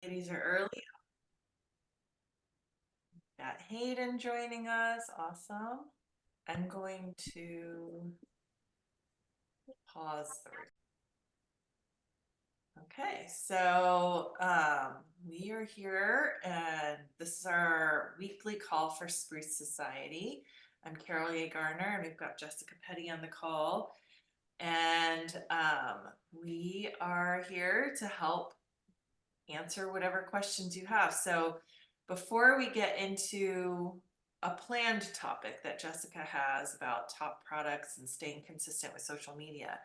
Ladies are early. Got Hayden joining us. Awesome. I'm going to pause the recording. Okay, so we are here and this is our weekly call for Spruce Society. I'm Carol A. Garner and we've got Jessica Petty on the call. And we are here to help answer whatever questions you have. So before we get into a planned topic that Jessica has about top products and staying consistent with social media,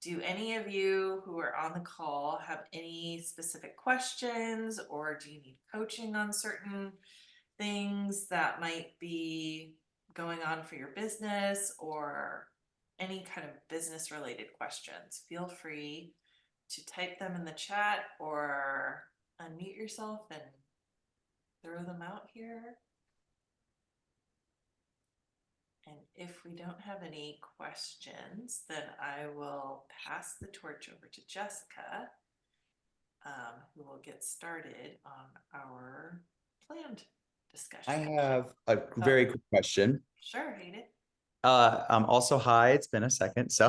do any of you who are on the call have any specific questions, or do you need coaching on certain things that might be going on for your business, or any kind of business related questions? Feel free to type them in the chat or unmute yourself and throw them out here. And if we don't have any questions, then I will pass the torch over to Jessica, who will get started on our planned discussion. I have a very quick question. Sure, Hayden. Also, hi, it's been a second. So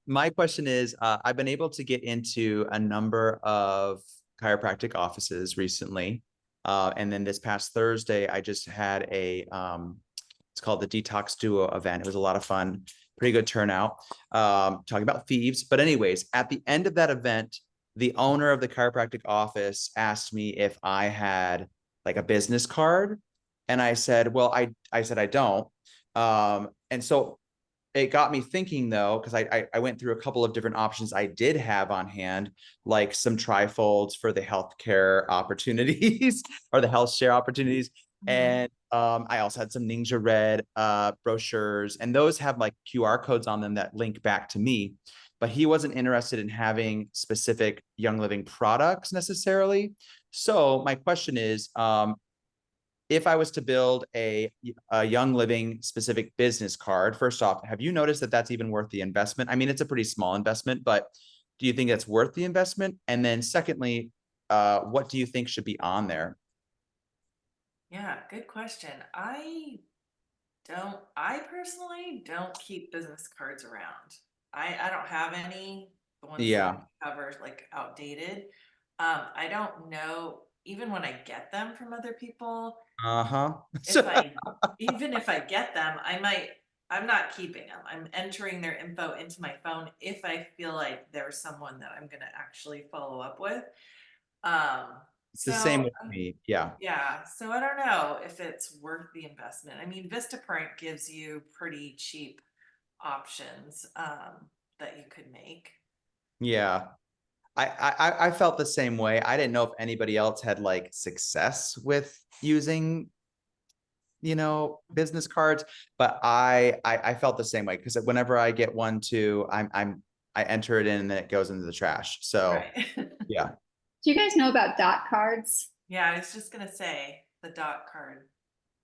my question is, I've been able to get into a number of chiropractic offices recently. And then this past Thursday, I just had it's called the Detox Duo event. It was a lot of fun, pretty good turnout, talking about thieves. But anyways, at the end of that event, the owner of the chiropractic office asked me if I had like a business card. And I said, well, I said, I don't. And so it got me thinking though, because I went through a couple of different options I did have on hand, like some trifolds for the healthcare opportunities or the health share opportunities. And I also had some Ninja Red brochures, and those have like QR codes on them that link back to me. But he wasn't interested in having specific Young Living products necessarily. So my question is, if I was to build a Young Living specific business card, first off, have you noticed that that's even worth the investment? I mean, it's a pretty small investment, but do you think that's worth the investment? And then secondly, what do you think should be on there? Yeah, good question. I personally don't keep business cards around. I don't have any. The ones that Yeah. I have are like outdated. I don't know, even when I get them from other people, Uh-huh. if I even if I get them, I'm not keeping them. I'm entering their info into my phone if I feel like there's someone that I'm gonna actually follow up with. Um, It's the same so with me. Yeah. yeah, so I don't know if it's worth the investment. I mean, Vistaprint gives you pretty cheap options that you could make. Yeah. I felt the same way. I didn't know if anybody else had like success with using business cards, but I felt the same way because whenever I get one too, I enter it in and then it goes into the trash. So Right. yeah. Do you guys know about dot cards? Yeah, I was just gonna say the dot card.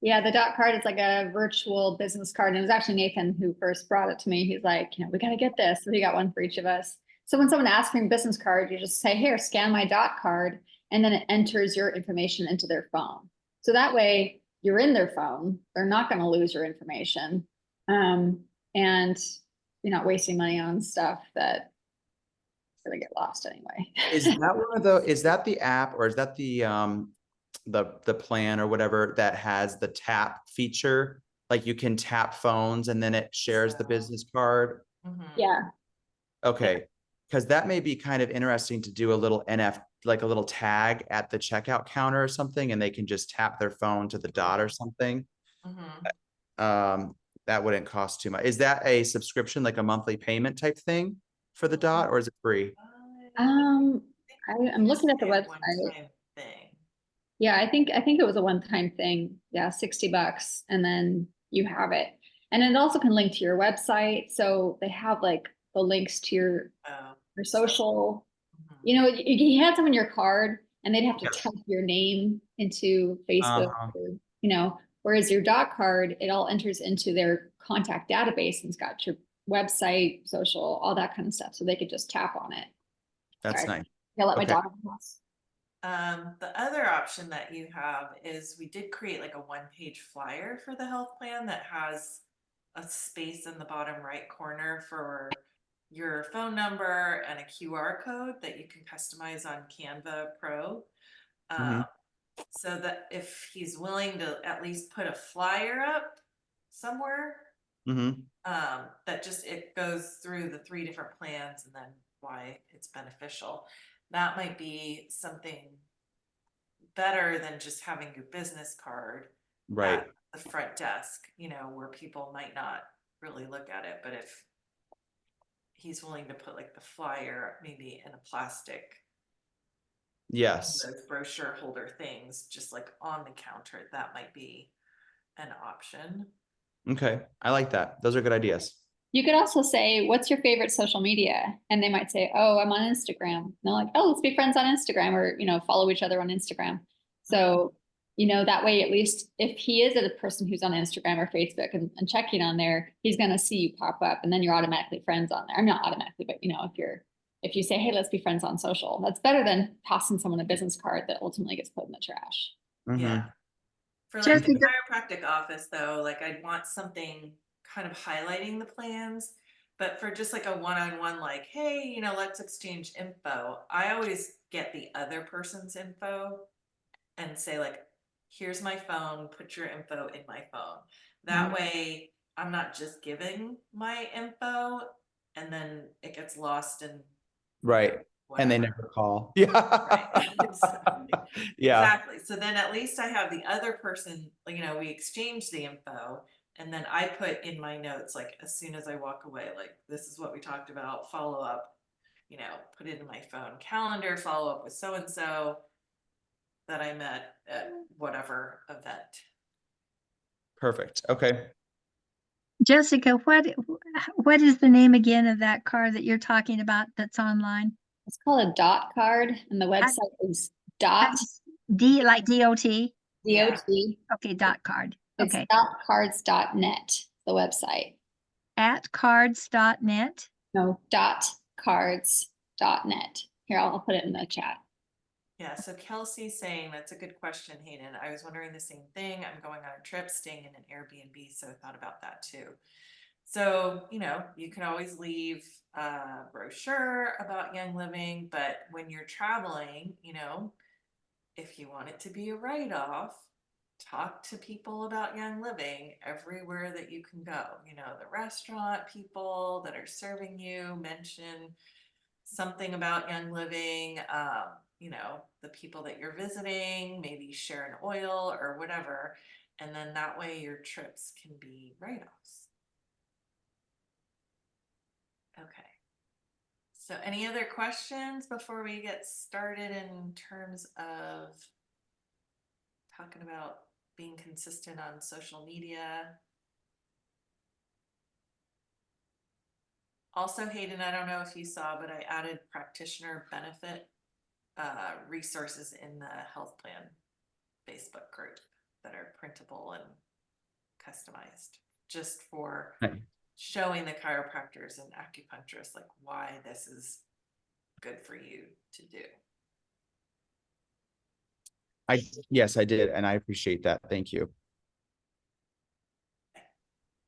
Yeah, the dot card is like a virtual business card. And it was actually Nathan who first brought it to me. He's like, we got to get this. So he got one for each of us. So when someone asks for a business card, you just say, here, scan my dot card. And then it enters your information into their phone. So that way you're in their phone. They're not going to lose your information. And you're not wasting money on stuff that going to get lost anyway. Is that the app, or is that the plan or whatever that has the tap feature? Like you can tap phones and then it shares the business card. Yeah. Okay. Because that may be kind of interesting to do a little like a little tag at the checkout counter or something, and they can just tap their phone to the dot or something. That wouldn't cost too much. Is that a subscription, like a monthly payment type thing for the dot, or is it free? I'm looking at the website. Yeah, I think it was a one-time thing. Yeah, $60, and then you have it. And it also can link to your website. So they have like the links to your social. You had some in your card and they'd have to type your name into Facebook, whereas your dot card, it all enters into their contact database and it's got your website, social, all that kind of stuff. So they could just tap on it. That's nice. Yeah, let my Okay. dog in the house. The other option that you have is we did create like a one-page flyer for the health plan that has a space in the bottom right corner for your phone number and a QR code that you can customize on Canva Pro. Mhm. So that if he's willing to at least put a flyer up somewhere, Mhm. that just, it goes through the 3 different plans and then why it's beneficial. That might be something better than just having your business card Right. at the front desk, you know, where people might not really look at it, but if he's willing to put like the flyer maybe in a plastic, Yes. those brochure holder things, just like on the counter, that might be an option. Okay. I like that. Those are good ideas. You could also say, what's your favorite social media? And they might say, oh, I'm on Instagram. And they're like, oh, let's be friends on Instagram, or, follow each other on Instagram. So, that way, at least if he is a person who's on Instagram or Facebook and checking on there, he's going to see you pop up, and then you're automatically friends on there. I'm not automatically, but if you say, hey, let's be friends on social, that's better than tossing someone a business card that ultimately gets put in the trash. Mhm. Yeah. For like the Jessica, chiropractic office though, like I'd want something kind of highlighting the plans, but for just like a one-on-one, like, hey, let's exchange info. I always get the other person's info and say like, here's my phone, put your info in my phone. That way I'm not just giving my info and then it gets lost in Right. And they whatever. never call. Yeah. Right. Exactly. Yeah. Exactly. So then at least I have the other person, we exchange the info and then I put in my notes, like as soon as I walk away, like this is what we talked about, follow up, put it in my phone calendar, follow up with so-and-so that I met at whatever event. Perfect. Okay. Jessica, what is the name again of that car that you're talking about that's online? It's called a dot card, and the website is dot D like DOT? Yeah. DOT. Okay, dot card. It's Okay. dotcards.net, the website. At cards.net. No, dotcards.net. Here, I'll put it in the chat. Yeah, so Kelsey's saying that's a good question, Hayden. I was wondering the same thing. I'm going on a trip, staying in an Airbnb, so I thought about that too. So, you can always leave a brochure about Young Living, but when you're traveling, if you want it to be a write-off, talk to people about Young Living everywhere that you can go. The restaurant people that are serving you, mention something about Young Living, the people that you're visiting, maybe share an oil or whatever. And then that way your trips can be write-offs. Okay. So any other questions before we get started in terms of talking about being consistent on social media? Also, Hayden, I don't know if you saw, but I added practitioner benefit resources in the health plan Facebook group that are printable and customized just for Right. showing the chiropractors and acupuncturists like why this is good for you to do. Yes, I did. And I appreciate that. Thank you.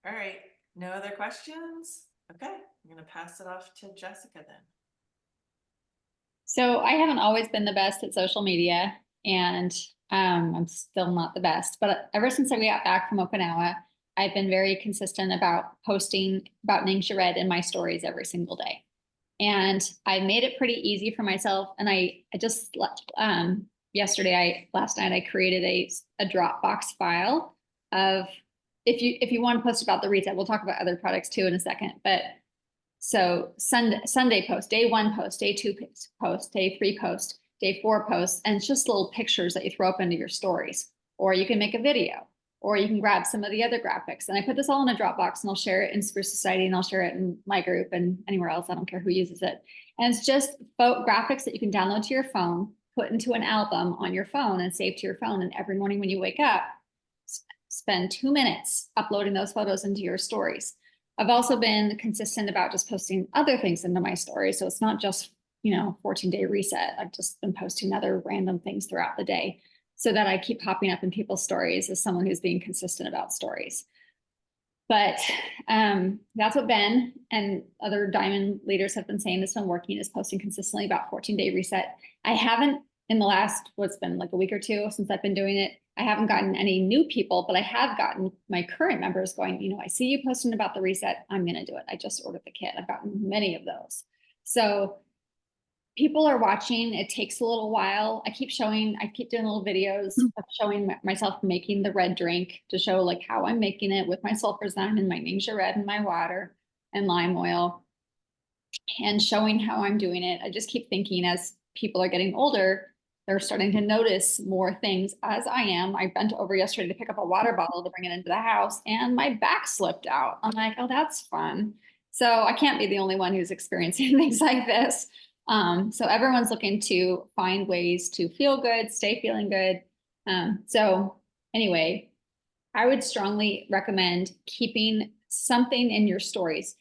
All right. No other questions? Okay. I'm going to pass it off to Jessica then. So I haven't always been the best at social media, and I'm still not the best, but ever since I got back from Okinawa, I've been very consistent about posting about Ningxia Red in my stories every single day. And I made it pretty easy for myself. And I just last night I created a Dropbox file of if you want to post about the reset, we'll talk about other products too in a second, but so Sunday post, day 1 post, day 2 post, day 3 post, day 4 post, and it's just little pictures that you throw up into your stories, or you can make a video, or you can grab some of the other graphics. And I put this all in a Dropbox and I'll share it in Spruce Society and I'll share it in my group and anywhere else. I don't care who uses it. And it's just graphics that you can download to your phone, put into an album on your phone and save to your phone. And every morning when you wake up, spend 2 minutes uploading those photos into your stories. I've also been consistent about just posting other things into my story. So it's not just, 14-day reset. I've just been posting other random things throughout the day so that I keep popping up in people's stories as someone who's being consistent about stories. But that's what Ben and other Diamond leaders have been saying that's been working, is posting consistently about 14-day reset. I haven't, in the last, what's been like a week or two since I've been doing it, I haven't gotten any new people, but I have gotten my current members going, I see you posting about the reset. I'm going to do it. I just ordered the kit. I've gotten many of those. So people are watching. It takes a little while. I keep doing little videos of showing myself making the red drink to show like how I'm making it with my sulfurzyme and my Ningxia red and my water and lime oil, and showing how I'm doing it. I just keep thinking as people are getting older, they're starting to notice more things as I am. I bent over yesterday to pick up a water bottle to bring it into the house and my back slipped out. I'm like, oh, that's fun. So I can't be the only one who's experiencing things like this. So everyone's looking to find ways to feel good, stay feeling good. So anyway, I would strongly recommend keeping something in your stories.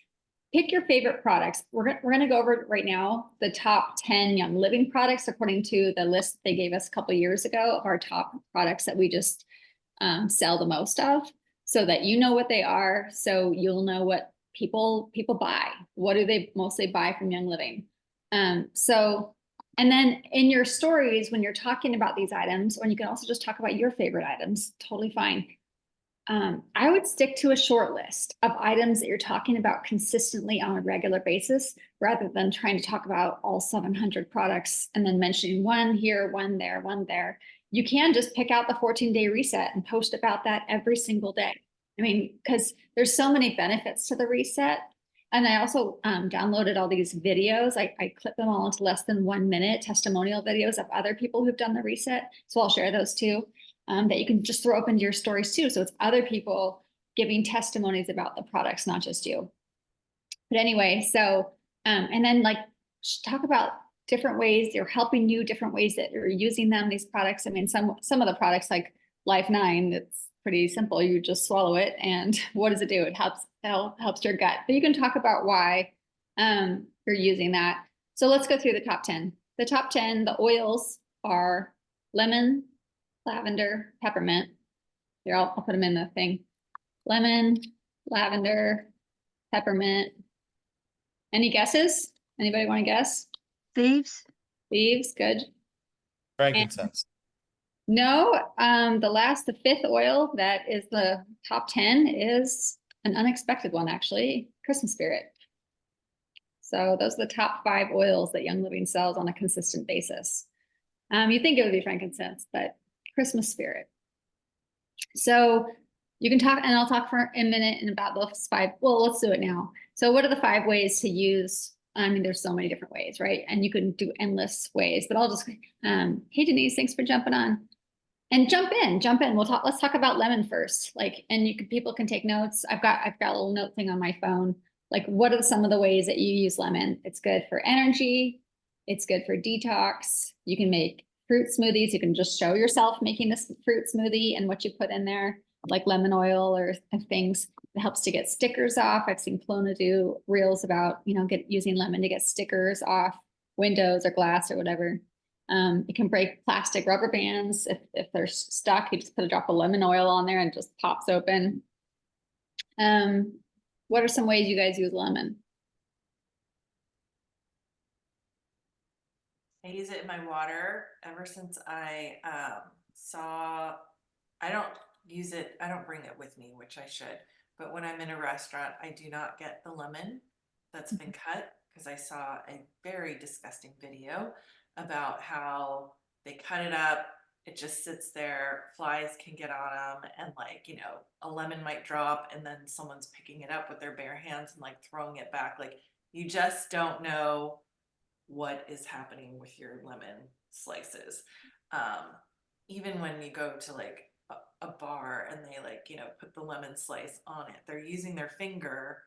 Pick your favorite products. We're going to go over right now the top 10 Young Living products according to the list they gave us a couple of years ago of our top products that we just sell the most of, so that you know what they are, so you'll know what people buy. What do they mostly buy from Young Living? And then in your stories, when you're talking about these items, or you can also just talk about your favorite items, totally fine. I would stick to a short list of items that you're talking about consistently on a regular basis, rather than trying to talk about all 700 products and then mentioning one here, one there, one there. You can just pick out the 14-day reset and post about that every single day. I mean, because there's so many benefits to the reset. And I also downloaded all these videos. I clip them all into less than 1 minute testimonial videos of other people who've done the reset. So I'll share those too, that you can just throw up into your stories too. So it's other people giving testimonies about the products, not just you. But anyway, so, and then like talk about different ways they're helping you, different ways that you're using them, these products. I mean, some of the products like Life 9, it's pretty simple. You just swallow it and what does it do? It helps your gut, but you can talk about why you're using that. So let's go through the top 10. The top 10, the oils are lemon, lavender, peppermint. Here, I'll put them in the thing. Lemon, lavender, peppermint. Any guesses? Anybody want to guess? Thieves? Thieves, good. Frankincense. No, the fifth oil that is the top 10 is an unexpected one, actually, Christmas spirit. So those are the top 5 oils that Young Living sells on a consistent basis. You think it would be frankincense, but Christmas spirit. So you can talk, and I'll talk for a minute and about those 5. Well, let's do it now. So what are the 5 ways to use? I mean, there's so many different ways, right? And you can do endless ways, but I'll just, hey, Denise, thanks for jumping on. And jump in. Let's talk about lemon first. Like, and people can take notes. I've got a little note thing on my phone. Like, what are some of the ways that you use lemon? It's good for energy. It's good for detox. You can make fruit smoothies. You can just show yourself making this fruit smoothie and what you put in there, like lemon oil or things. It helps to get stickers off. I've seen Kelowna do reels about, using lemon to get stickers off windows or glass or whatever. It can break plastic rubber bands. If they're stuck, you just put a drop of lemon oil on there and it just pops open. What are some ways you guys use lemon? I use it in my water ever since I don't use it, I don't bring it with me, which I should, but when I'm in a restaurant, I do not get the lemon that's been cut, because I saw a very disgusting video about how they cut it up, it just sits there, flies can get on them, and a lemon might drop and then someone's picking it up with their bare hands and throwing it back. You just don't know what is happening with your lemon slices. Even when you go to a bar and they put the lemon slice on it, they're using their finger,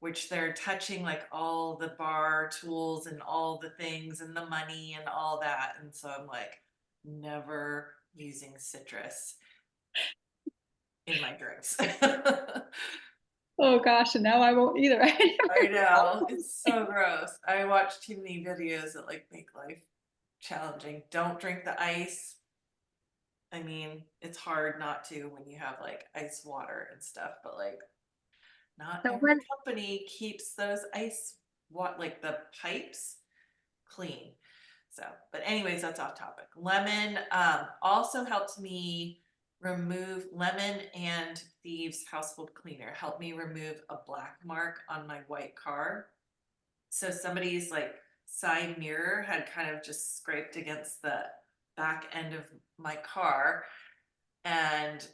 which they're touching all the bar tools and all the things and the money and all that. And so I'm never using citrus in my drinks. Oh gosh, and now I won't either. I know, it's so gross. I watch too many videos that like make life challenging. Don't drink the ice. I mean, it's hard not to when you have like ice water and stuff, but like not So every what, company keeps those ice like the pipes clean. So, but anyways, that's off topic. Lemon also helped me remove lemon and Thieves household cleaner helped me remove a black mark on my white car. So somebody's like side mirror had kind of just scraped against the back end of my car and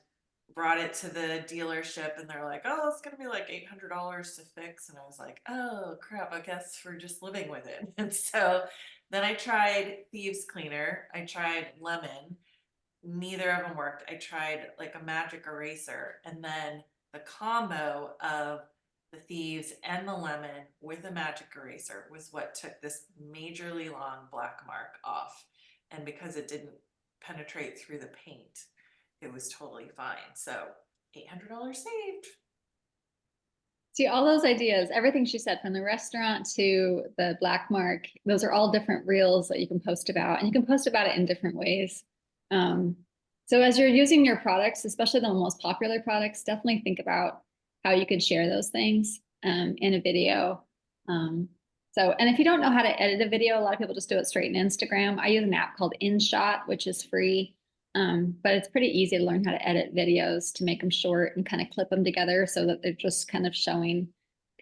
brought it to the dealership and they're like, oh, it's gonna be like $800 to fix. And I was like, oh crap, I guess we're just living with it. And so then I tried Thieves Cleaner, I tried Lemon, neither of them worked. I tried like a magic eraser, and then the combo of the Thieves and the Lemon with a magic eraser was what took this majorly long black mark off. And because it didn't penetrate through the paint, it was totally fine. So $800 saved. See, all those ideas, everything she said, from the restaurant to the black mark, those are all different reels that you can post about, and you can post about it in different ways. So as you're using your products, especially the most popular products, definitely think about how you could share those things in a video. And if you don't know how to edit a video, a lot of people just do it straight in Instagram. I use an app called InShot, which is free. But it's pretty easy to learn how to edit videos to make them short and kind of clip them together so that they're just kind of showing.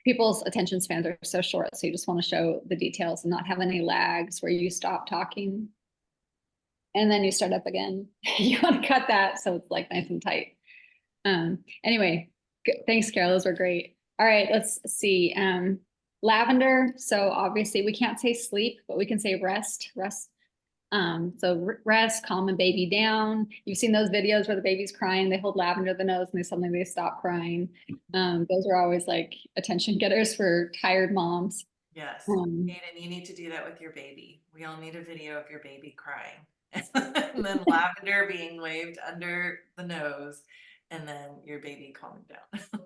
People's attention spans are so short, so you just want to show the details and not have any lags where you stop talking and then you start up again. You want to cut that so it's like nice and tight. Anyway, thanks, Carol. Those were great. All right, let's see. Lavender. So obviously we can't say sleep, but we can say rest. So rest, calm a baby down. You've seen those videos where the baby's crying, they hold lavender to the nose and suddenly they stop crying. Those are always like attention getters for tired moms. Yes. Um, Aiden, you need to do that with your baby. We all need a video of your baby crying. And then lavender being waved under the nose, and then your baby calming down.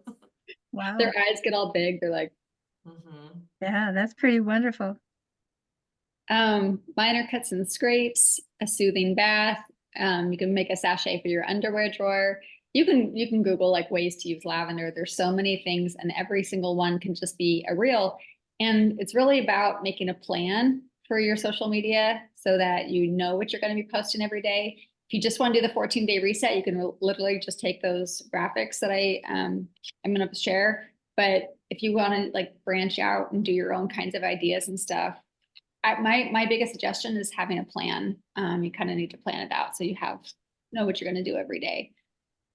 wow, Their eyes get all big. They're like, yeah, that's pretty wonderful. minor cuts and scrapes, a soothing bath. You can make a sachet for your underwear drawer. You can Google like ways to use lavender. There's so many things, and every single one can just be a reel. And it's really about making a plan for your social media so that you know what you're going to be posting every day. If you just want to do the 14-day reset, you can literally just take those graphics that I'm going to share. But if you want to like branch out and do your own kinds of ideas and stuff, my biggest suggestion is having a plan. You kind of need to plan it out so you know what you're going to do every day.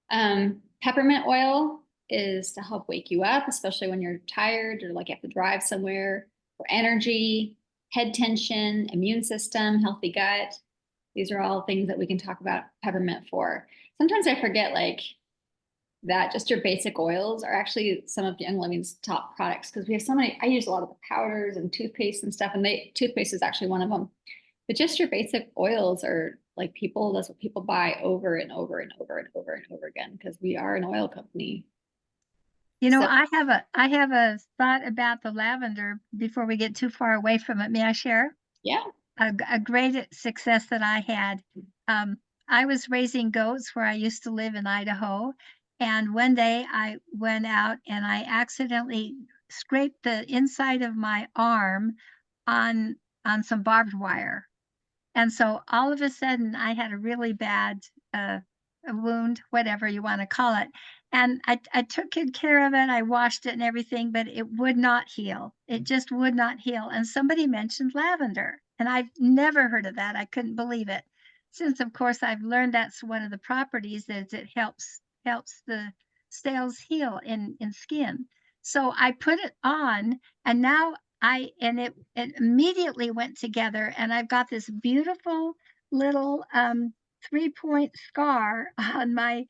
Peppermint oil is to help wake you up, especially when you're tired or like you have to drive somewhere, for energy, head tension, immune system, healthy gut. These are all things that we can talk about peppermint for. Sometimes I forget like that just your basic oils are actually some of Young Living's top products, because we have so many. I use a lot of the powders and toothpaste and stuff, and toothpaste is actually one of them. But just your basic oils are like that's what people buy over and over and over and over and over again, because we are an oil company. You know, So- I have a thought about the lavender before we get too far away from it. May I share? Yeah. A great success that I had. I was raising goats where I used to live in Idaho. And one day I went out and I accidentally scraped the inside of my arm on some barbed wire. And so all of a sudden I had a really bad a wound, whatever you want to call it. And I took good care of it. I washed it and everything, but it would not heal. It just would not heal. And somebody mentioned lavender, and I've never heard of that. I couldn't believe it. Since of course I've learned that's one of the properties that it helps the cells heal in skin. So I put it on, and now it immediately went together, and I've got this beautiful little 3-point scar on my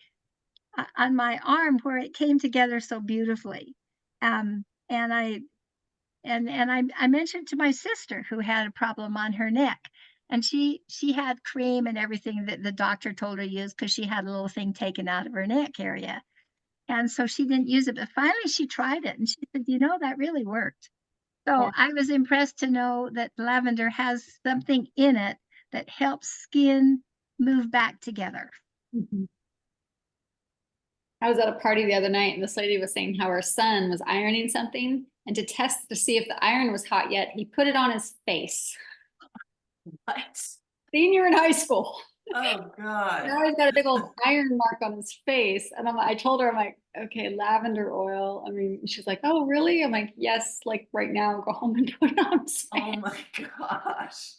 arm where it came together so beautifully. And I mentioned to my sister who had a problem on her neck, and she had cream and everything that the doctor told her to use because she had a little thing taken out of her neck area. And so she didn't use it, but finally she tried it and she said, you know, that really worked. So Yeah. I was impressed to know that lavender has something in it that helps skin move back together. Mhm. I was at a party the other night and this lady was saying how her son was ironing something, and to test to see if the iron was hot yet, he put it on his face. What? Senior in high school. Oh, God. Now he's got a big old iron mark on his face. And I told her, I'm like, okay, lavender oil. I mean, she's like, oh, really? I'm like, yes, like right now, go home and put it on his face. Oh my gosh.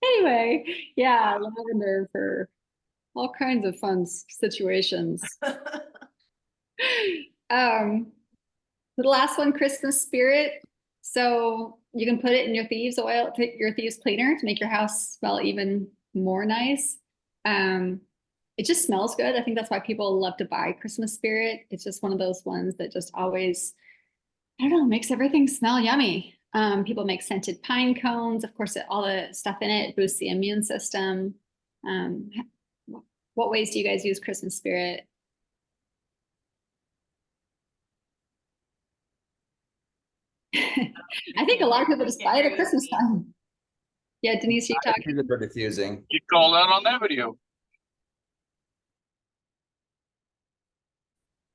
Anyway, yeah, lavender for all kinds of fun situations. The last one, Christmas spirit. So you can put it in your thieves oil, your thieves cleaner to make your house smell even more nice. It just smells good. I think that's why people love to buy Christmas spirit. It's just one of those ones that just always, I don't know, makes everything smell yummy. People make scented pine cones. Of course, all the stuff in it boosts the immune system. What ways do you guys use Christmas spirit? I think a lot of people just buy it at Christmas time. Yeah, Denise, you talking? Use it for diffusing. You called out on that video.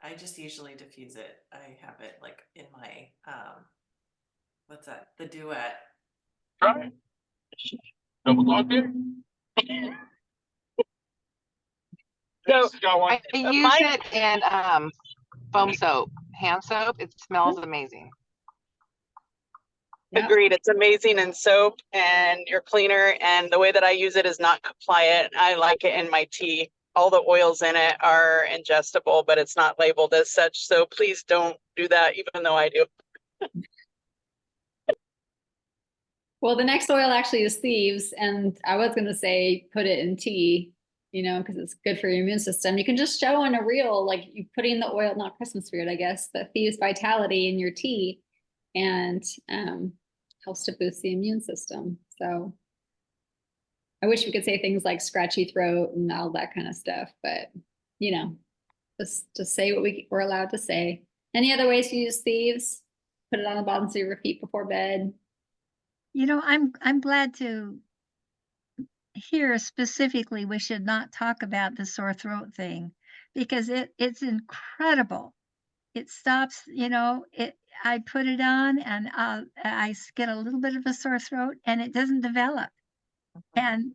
I just usually diffuse it. I have it like in my, what's that? The duet. Try it. Double dog there. So Got one. I use it in foam soap, hand soap. It smells amazing. Yeah. Agreed. It's amazing in soap and your cleaner. And the way that I use it is not compliant. I like it in my tea. All the oils in it are ingestible, but it's not labeled as such. So please don't do that, even though I do. Well, the next oil actually is thieves, and I was going to say put it in tea, you know, because it's good for your immune system. You can just show in a reel, like you putting the oil, not Christmas spirit, I guess, but thieves vitality in your tea, and helps to boost the immune system. So I wish we could say things like scratchy throat and all that kind of stuff, but you know, just say what we're allowed to say. Any other ways to use thieves? Put it on the bottoms of your feet before bed. You know, I'm glad to hear specifically we should not talk about the sore throat thing because it's incredible. It stops, you know, I put it on and get a little bit of a sore throat and it doesn't develop. And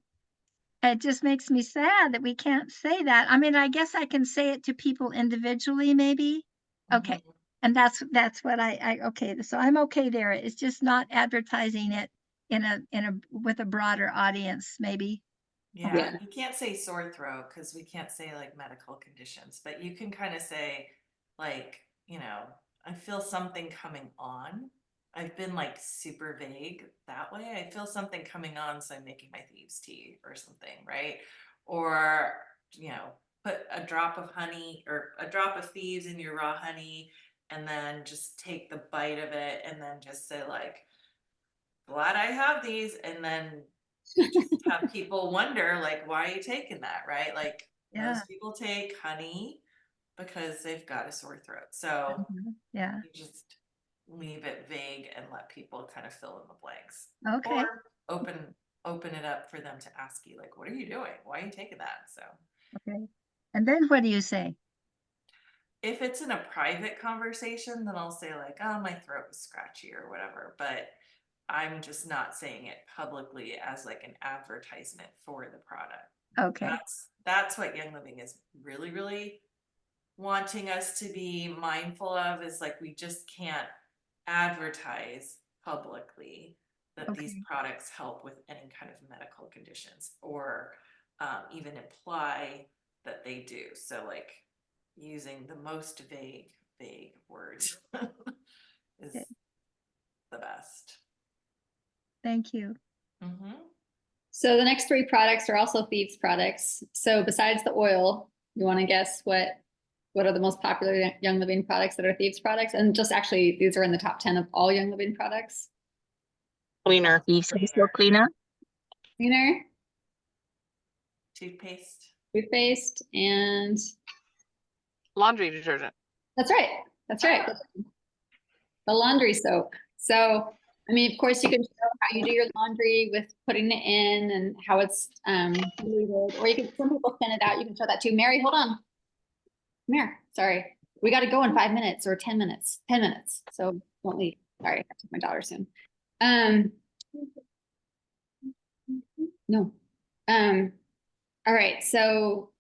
it just makes me sad that we can't say that. I mean, I guess I can say it to people individually, maybe. Okay. Mhm. And that's what I okay. So I'm okay there. It's just not advertising it in a with a broader audience, maybe. Yeah, Yeah. you can't say sore throat because we can't say like medical conditions, but you can kind of say like, you know, I feel something coming on. I've been like super vague that way. I feel something coming on, so I'm making my thieves tea or something, right? Or, you know, put a drop of honey or a drop of thieves in your raw honey and then just take the bite of it and then just say like, glad I have these, and then just have people wonder like, why are you taking that, right? Like Yeah. most people take honey because they've got a sore throat, so Yeah. you just leave it vague and let people kind of fill in the blanks, Okay. or open it up for them to ask you like, what are you doing, why are you taking that? So Okay. And then what do you say? if it's in a private conversation, then I'll say like, oh, my throat was scratchy or whatever, but I'm just not saying it publicly as like an advertisement for the product. Okay. That's what Young Living is really wanting us to be mindful of, is like we just can't advertise publicly that these Okay. products help with any kind of medical conditions, or even imply that they do. So like using the most vague words is Okay. the best. Thank you. Mm-hmm. So the next three products are also thieves products. So besides the oil, you want to guess what are the most popular Young Living products that are thieves products? And just actually, these are in the top 10 of all Young Living products. Cleaner. Facial cleaner. Cleaner, Toothpaste. toothpaste, and Laundry detergent. That's right. That's right. The laundry soap. So, I mean, of course, you can show how you do your laundry with putting it in and how it's diluted, or you can, some people thin it out. You can show that too. Mary, hold on. Come here. Sorry. We got to go in 5 minutes or 10 minutes, 10 minutes. So don't leave. Sorry. I have to take my daughter soon. No. All right. So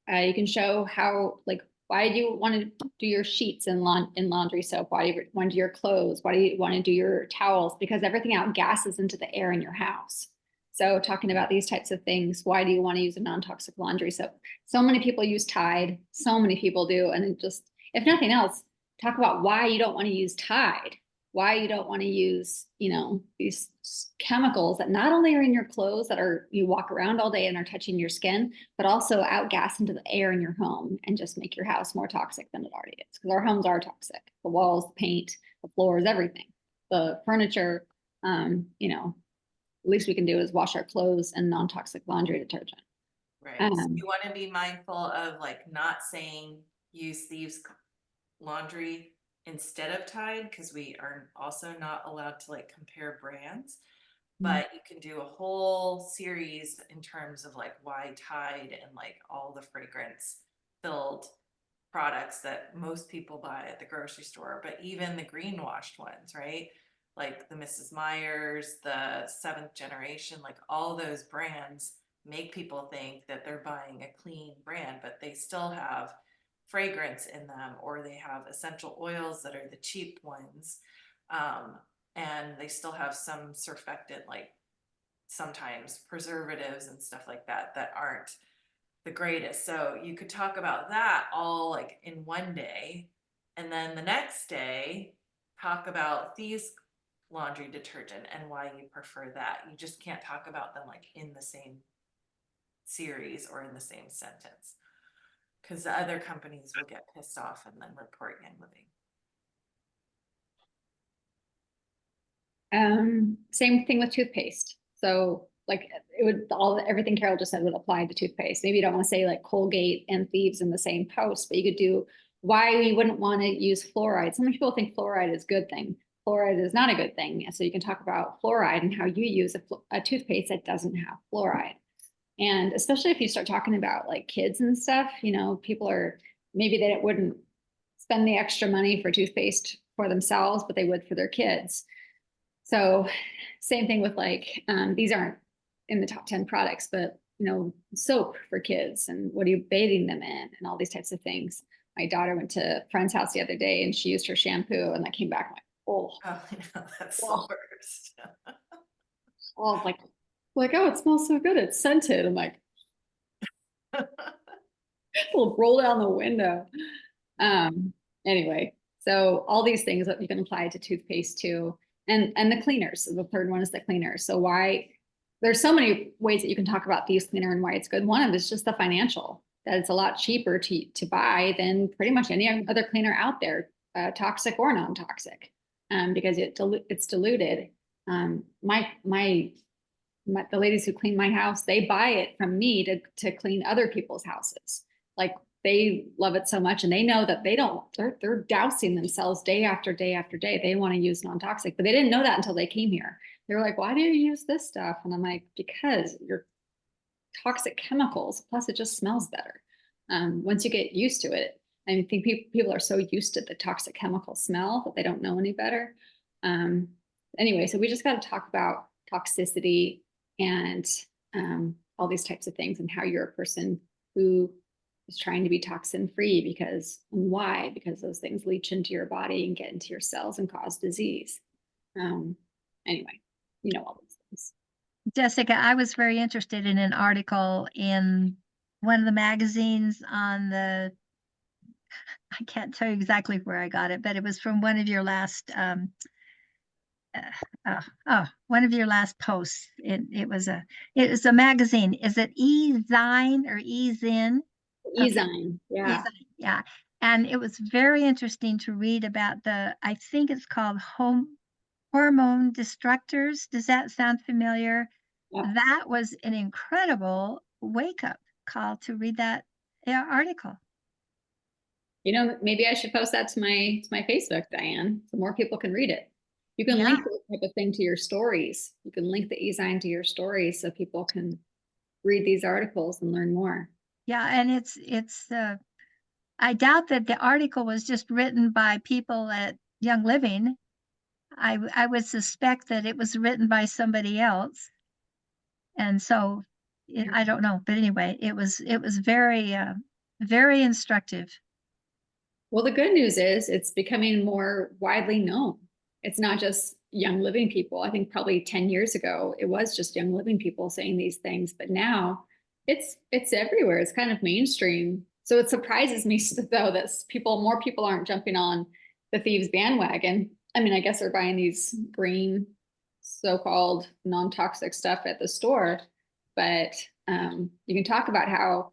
you can show how, like, why do you want to do your sheets in laundry soap? Why do you want to do your clothes? Why do you want to do your towels? Because everything outgasses into the air in your house. So talking about these types of things, why do you want to use a non-toxic laundry soap? So many people use Tide. So many people do. And it just, if nothing else, talk about why you don't want to use Tide. Why you don't want to use, you know, these chemicals that not only are in your clothes that are, you walk around all day and are touching your skin, but also outgas into the air in your home and just make your house more toxic than it already is. Because our homes are toxic. The walls, the paint, the floors, everything, the furniture, you know, least we can do is wash our clothes and non-toxic laundry detergent. Right, so you wanna be mindful of like not saying use Thieves laundry instead of Tide, cause we are also not allowed to like compare brands. But you can do a whole series in terms of like why Tide and like all the fragrance filled products that most people buy at the grocery store, but even the greenwashed ones, right? Like the Mrs. Meyer's, the Seventh Generation, like all those brands make people think that they're buying a clean brand, but they still have fragrance in them, or they have essential oils that are the cheap ones. And they still have some surfactant, like sometimes preservatives and stuff like that, that aren't the greatest. So you could talk about that all like in one day. And then the next day, talk about Thieves laundry detergent and why you prefer that. You just can't talk about them like in the same series or in the same sentence, because the other companies will get pissed off and then report Young Living. Same thing with toothpaste. So like it would everything Carol just said would apply to toothpaste. Maybe you don't want to say like Colgate and Thieves in the same post, but you could do why you wouldn't want to use fluoride. Some people think fluoride is a good thing. Fluoride is not a good thing. So you can talk about fluoride and how you use a toothpaste that doesn't have fluoride. And especially if you start talking about like kids and stuff, you know, people are, maybe they wouldn't spend the extra money for toothpaste for themselves, but they would for their kids. So same thing with like, these aren't in the top 10 products, but you know, soap for kids and what are you bathing them in and all these types of things. My daughter went to a friend's house the other day and she used her shampoo and I came back like, oh, I know, that's oh. the worst. Oh, like, oh, it smells so good. It's scented. I'm like, we'll roll down the window. Anyway, so all these things that you can apply to toothpaste too. And the cleaners. So the third one is the cleaners. So why there's so many ways that you can talk about Thieves cleaner and why it's good. One of them is just the financial, that it's a lot cheaper to buy than pretty much any other cleaner out there, toxic or non-toxic, because it's diluted. The ladies who clean my house, they buy it from me to clean other people's houses. Like they love it so much and they know that they're dousing themselves day after day after day. They want to use non-toxic, but they didn't know that until they came here. They were like, why do you use this stuff? And I'm like, because you're toxic chemicals, plus it just smells better. Once you get used to it, I think people are so used to the toxic chemical smell that they don't know any better. Anyway, so we just got to talk about toxicity and all these types of things and how you're a person who is trying to be toxin free because why? Because those things leach into your body and get into your cells and cause disease. Anyway, you know all those things. Jessica, I was very interested in an article in one of the magazines on I can't tell you exactly where I got it, but it was from one of your last one of your last posts. It was a magazine. Is it E-Zine or E-Zin? E-Zine, yeah. E-Zine, yeah. And it was very interesting to read about I think it's called hormone destructors. Does that sound familiar? Yeah. That was an incredible wake-up call to read that article. You know, maybe I should post that to my Facebook, Diane, so more people can read it. You can Yeah. link this type of thing to your stories. You can link the e-sign to your stories so people can read these articles and learn more. Yeah, and it's I doubt that the article was just written by people at Young Living. I would suspect that it was written by somebody else. And so I don't know, but anyway, it was very very instructive. Well, the good news is it's becoming more widely known. It's not just Young Living people. I think probably 10 years ago, it was just Young Living people saying these things, but now it's everywhere. It's kind of mainstream. So it surprises me though that more people aren't jumping on the thieves bandwagon. I mean, I guess they're buying these green, so-called non-toxic stuff at the store, but you can talk about how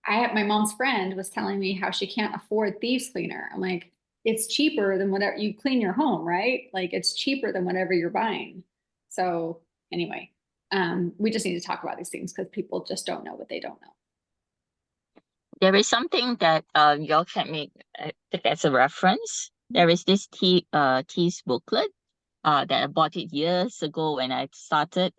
my mom's friend was telling me how she can't afford thieves cleaner. I'm like, it's cheaper than whatever you clean your home, right? Like it's cheaper than whatever you're buying. So anyway, we just need to talk about these things because people just don't know what they don't know. There is something that y'all can make take as a reference. There is this Tees booklet that I bought it years ago when I started.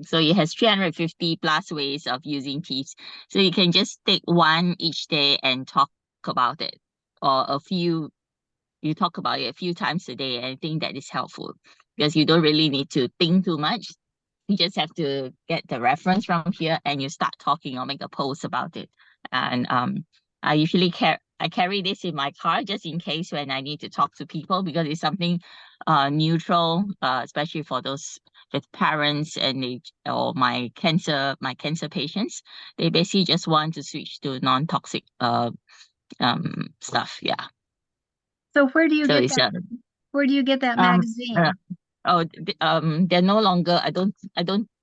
So it has 350 plus ways of using Tees. So you can just take one each day and talk about it, or you talk about it a few times a day. And I think that is helpful because you don't really need to think too much. You just have to get the reference from here and you start talking or make a post about it. And I usually carry this in my car just in case when I need to talk to people because it's something neutral, especially for those with parents and or my cancer patients. They basically just want to switch to non-toxic stuff. Yeah. So where do you So get it's that? Where do you get that um, magazine? they're no longer. I don't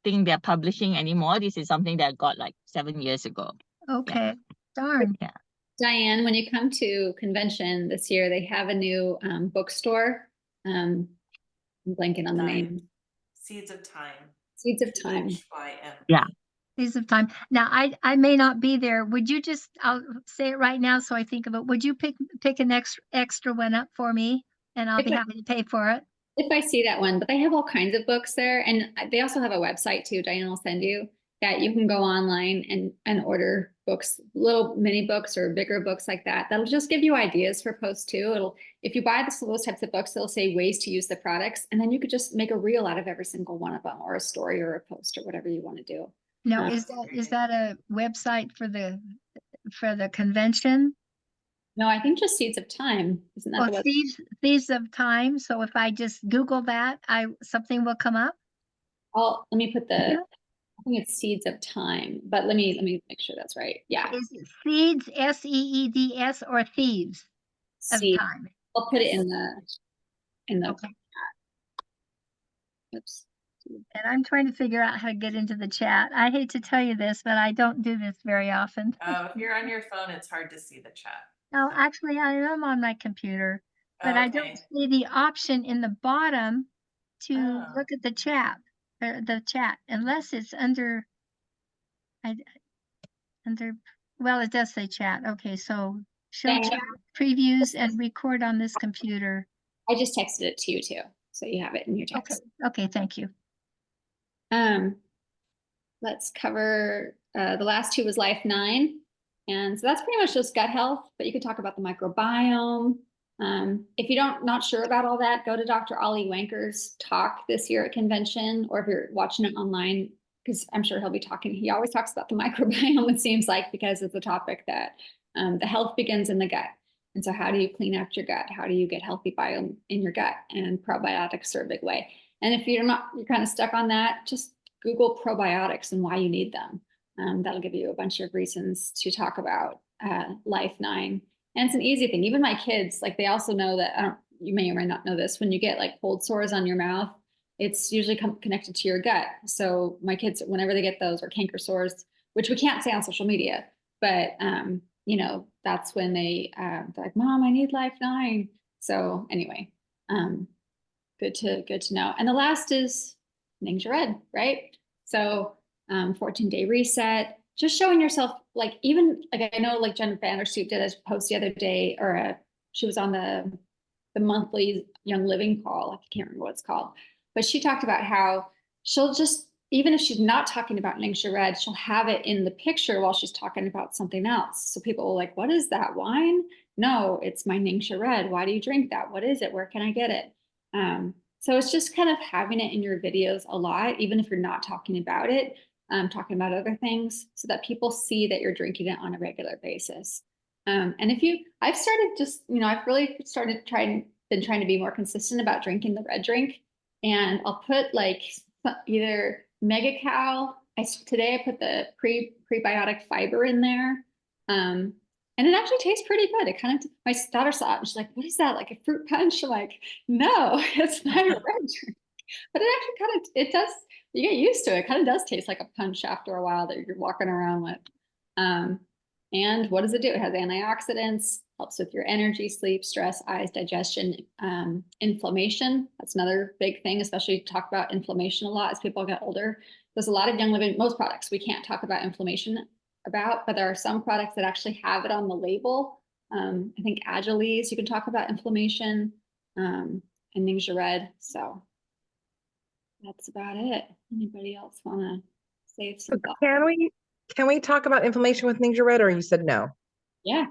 think they're publishing anymore. This is something that I got like 7 years ago. Okay, darn. Yeah. Diane, when you come to convention this year, they have a new bookstore. I'm blanking on the name. Seeds of Time. Seeds of Time. HYM. Yeah. Days of Time. Now, I may not be there. Would you just, I'll say it right now so I think of it. Would you pick an extra one up for me? And I'll be Okay. happy to pay for it. If I see that one, but they have all kinds of books there. And they also have a website too, Diane will send you, that you can go online and order books, little mini books or bigger books like that. That'll just give you ideas for posts too. If you buy those types of books, they'll say ways to use the products. And then you could just make a reel out of every single one of them, or a story or a post or whatever you want to do. Now, is that a website for the convention? No, I think just Seeds of Time. Isn't that the Well, website? Thieves of Time. So if I just Google that, something will come up. Let me put Yeah. I think it's Seeds of Time, but let me make sure that's right. Yeah. Is it Seeds, SEEDS, or Thieves of Seeds. Time? I'll put it in the Okay. Oops. And I'm trying to figure out how to get into the chat. I hate to tell you this, but I don't do this very often. Oh, if you're on your phone, it's hard to see the chat. No, actually, I am on my computer, but I don't see the option in the bottom to Oh. look at the chat, or the chat, unless it's under, well, it does say chat. Okay, so show Yeah. chat previews and record on this computer. I just texted it to you too, so you have it in your text. Okay, thank you. Let's cover the last two was Life 9. And so that's pretty much just gut health, but you could talk about the microbiome. If you not sure about all that, go to Dr. Ollie Wanker's talk this year at convention, or if you're watching it online, because I'm sure he'll be talking. He always talks about the microbiome, it seems like, because it's a topic that the health begins in the gut. And so how do you clean out your gut? How do you get healthy biome in your gut? And probiotics are a big way. And if you're kind of stuck on that, just Google probiotics and why you need them. That'll give you a bunch of reasons to talk about Life 9. And it's an easy thing. Even my kids, like, they also know that, you may or may not know this, when you get like cold sores on your mouth, it's usually connected to your gut. So my kids, whenever they get those, or canker sores, which we can't say on social media, but you know, that's when they're like, Mom, I need Life 9. So anyway, good to know. And the last is Ningxia Red, right? So 14-day reset. just showing yourself, like, even, like, I know, like, Jen Vanderstoep did a post the other day, or she was on the monthly Young Living call. I can't remember what it's called, but she talked about how she'll just, even if she's not talking about Ningxia Red, she'll have it in the picture while she's talking about something else. So people are like, what is that wine? No, it's my Ningxia Red. Why do you drink that? What is it? Where can I get it? So it's just kind of having it in your videos a lot, even if you're not talking about it, talking about other things, so that people see that you're drinking it on a regular basis. And I've started just, I've really been trying to be more consistent about drinking the red drink. And I'll put like either Mega-Cal, today I put the prebiotic fiber in there. And it actually tastes pretty good. It kind of, my daughter saw it and she's like, what is that? Like a fruit punch? I'm like, no, it's not a red drink. But it actually it does, you get used to it. It kind of does taste like a punch after a while that you're walking around with. And what does it do? It has antioxidants, helps with your energy, sleep, stress, eyes, digestion, inflammation. That's another big thing, especially talk about inflammation a lot as people get older. There's a lot of Young Living, most products we can't talk about inflammation about, but there are some products that actually have it on the label. I think Agilise, you can talk about inflammation, and Ningxia Red. So that's about it. Anybody else want to save some thoughts? Can we talk about inflammation with Ningxia Red, or you said no? Yeah.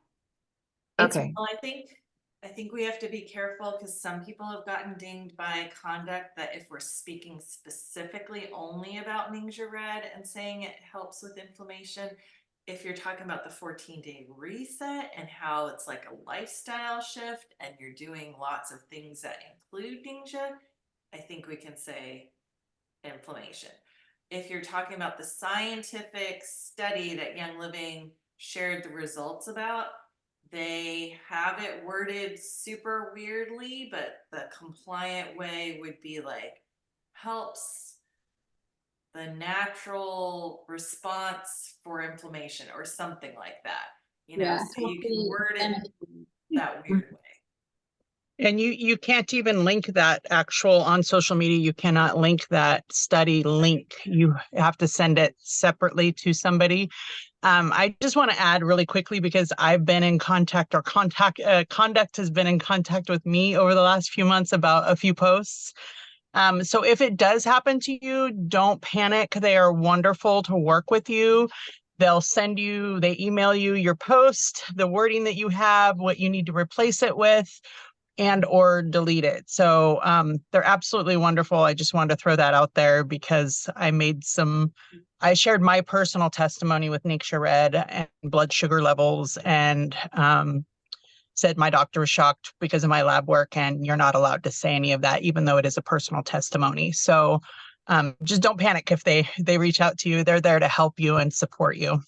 Okay. Well, I think we have to be careful because some people have gotten dinged by conduct that if we're speaking specifically only about Ningxia Red and saying it helps with inflammation, if you're talking about the 14-day reset and how it's like a lifestyle shift and you're doing lots of things that include Ningxia, I think we can say inflammation. If you're talking about the scientific study that Young Living shared the results about, they have it worded super weirdly, but the compliant way would be like, helps the natural response for inflammation or something like that, so you can word it that weird way. And you can't even link that actual on social media. You cannot link that study link. You have to send it separately to somebody. I just want to add really quickly, because I've been in contact, or Conduct has been in contact with me over the last few months about a few posts. So if it does happen to you, don't panic. They are wonderful to work with you. They email you your post, the wording that you have, what you need to replace it with, and or delete it. So they're absolutely wonderful. I just wanted to throw that out there because I shared my personal testimony with Ningxia Red and blood sugar levels, and said my doctor was shocked because of my lab work, and you're not allowed to say any of that, even though it is a personal testimony. So just don't panic if they reach out to you. They're there to help you and support you.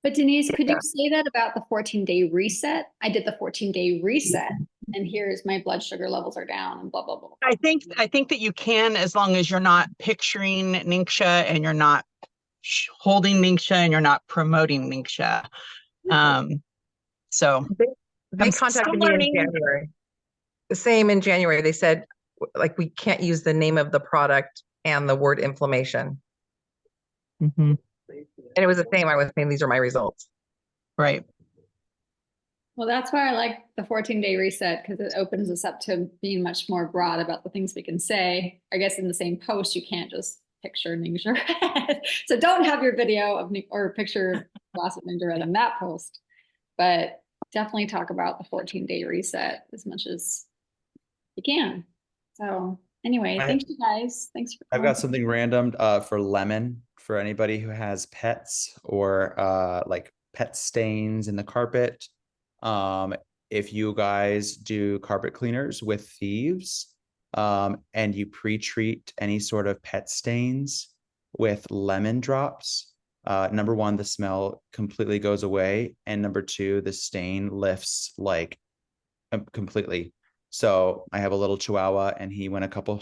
But Denise, could you say that about the 14-day reset? I did the 14-day reset, and here's my blood sugar levels are down and blah, blah, blah. I think that you can, as long as you're not picturing Ningxia and you're not holding Ningxia and you're not promoting Ningxia. So they contacted me in January. The same in January. They said, like, we can't use the name of the product and the word inflammation. Mm-hmm. And it was the same. I was saying, these are my results. Right. Well, that's why I like the 14-day reset, because it opens us up to being much more broad about the things we can say. I guess in the same post, you can't just picture Ningxia Red. So don't have your video of or picture glass of Ningxia Red in that post, but definitely talk about the 14-day reset as much as you can. So anyway, thanks you guys. Thanks for I've got something random for lemon, for anybody who has pets or like pet stains in the carpet. If you guys do carpet cleaners with thieves, and you pre-treat any sort of pet stains with lemon drops, number one, the smell completely goes away, and number two, the stain lifts like completely. So I have a little Chihuahua, and he went a couple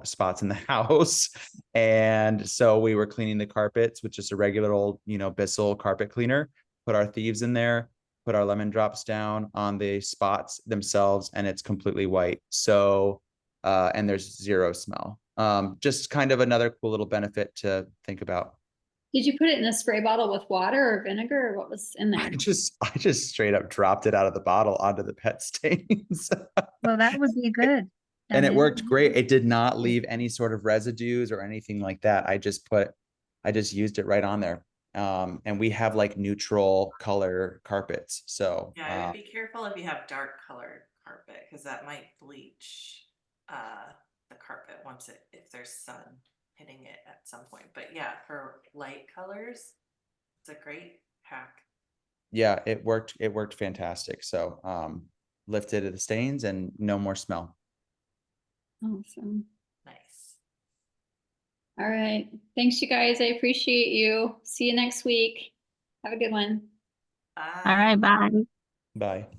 spots in the house, and so we were cleaning the carpets with just a regular old, Bissell carpet cleaner, put our thieves in there, put our lemon drops down on the spots themselves, and it's completely white. So and there's zero smell. Just kind of another cool little benefit to think about. Did you put it in a spray bottle with water or vinegar, or what was in there? I just straight up dropped it out of the bottle onto the pet stains. Well, that would be good. I And it mean, worked great. It did not leave any sort of residues or anything like that. I just used it right on there. And we have like neutral color carpets. So, Yeah, I would be careful if you have dark colored carpet, because that might bleach the carpet if there's sun hitting it at some point. But yeah, for light colors, it's a great hack. yeah, it worked fantastic. So, lifted the stains and no more smell. Awesome. Nice. All right. Thanks, you guys. I appreciate you. See you next week. Have a good one. Bye. All right, bye. Bye.